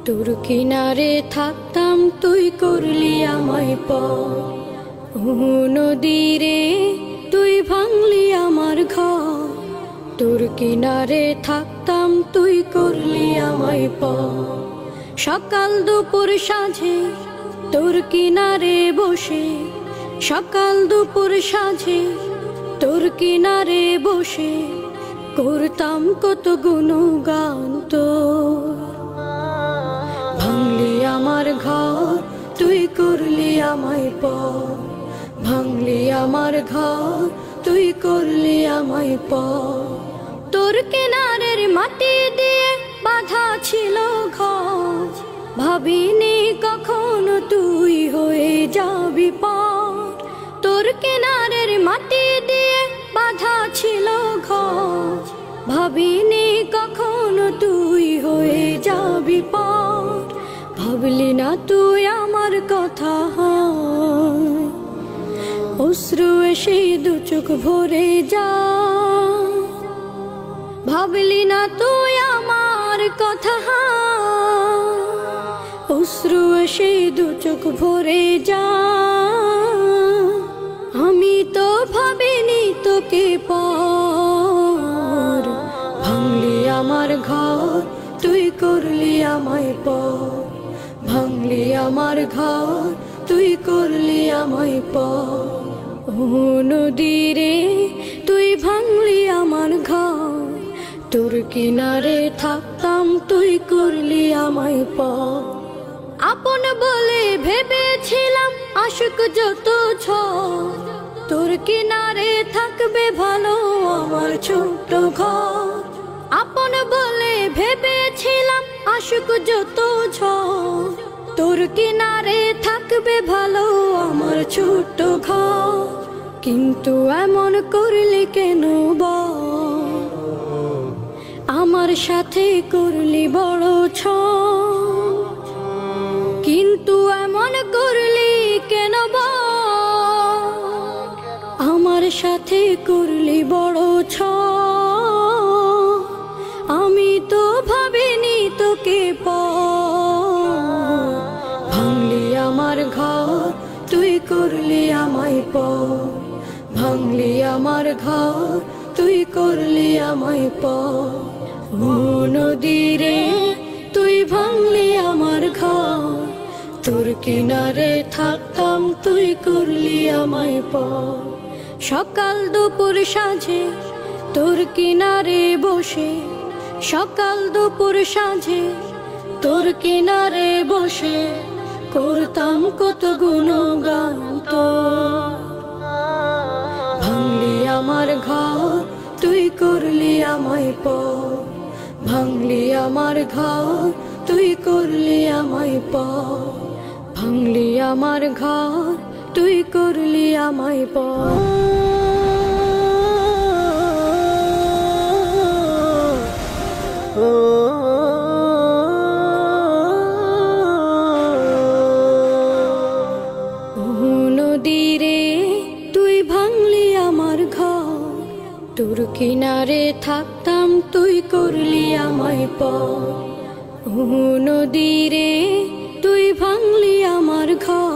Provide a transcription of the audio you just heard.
তোর কিনারে থাকতাম তুই করলি আমায় পর। নদী রে তুই ভাঙলি আমার ঘর। তোর কিনারে থাকতাম তুই করলি আমায় পর। সকাল দুপুর সাঁঝে তোর কিনারে বসে, সকাল দুপুর সাঁঝে তোর কিনারে বসে করতাম কত গুণগান তোর। ভাঙলি আমার ঘর তুই করলি আমায় পর। ভাঙলি আমার ঘর তুই করলি আমায় পর। তোর কিনারের মাটি দিয়ে বাঁধা ছিল ঘর, ভাবিনি কখনো তুই হয়ে যাবি পার। তোর কিনারের মাটি দিয়ে বাঁধা ছিল ঘর, ভাবিনি কখনো তুই হয়ে যাবি পার। ভাবলি না তুই আমার কথা, অশ্রু এসে দু চোখ ভরে যা। ভাবলি না তুই আমার কথা, অশ্রু এসে দু চোখ ভরে যা। আমি তো ভাবিনি তোকে পর। ভাঙলি আমার ঘর তুই করলি আমায় পর। ভাঙলি আমার ঘর তুই করলি আমায় পর। নদী রে তুই ভাঙলি আমার ঘর। তোর কিনারে থাকতাম তুই করলি আমায় পর। আপন বলে ভেবেছিলাম আশুক যত ঝড়, তোর কিনারে থাকবে ভালো আমার ছোট্ট ঘর। আপন বলে ভেবেছিলাম আশুক যত ঝড়, তোর কিনারে থাকবে ভালো আমার ছোট্ট ঘর। কিন্তু এমন করলি কেন বল, আমার সাথে করলি বড় ছল। কিন্তু এমন করলি কেন বল, আমার সাথে করলি বড় ছল। আমি তো ভাবিনি তোকে পর। ভাঙলি আমার ঘর তুই করলি আমায় পর। ভাঙলি আমার ঘর তুই করলি আমায় পর। নদী রে তুই ভাঙলি আমার ঘর। তোর কিনারে থাকতাম তুই করলি আমায় পর। সকাল দুপুর সাঁঝে তোর কিনারে বসে, সকাল দুপুর সাঁঝে তোর কিনারে বসে করতাম কত গুণগান তোর। ভাঙলি আমার ঘর তুই করলি আমায় পর। ভাঙলি আমার ঘর তুই করলি আমায় পর। ভাঙলি আমার ঘর তুই করলি আমায় পর। নদী রে তুই ভাঙলি আমার ঘর। তোর কিনারে থাকতাম তুই করলি আমায় পর। নদী রে তুই ভাঙলি আমার ঘর।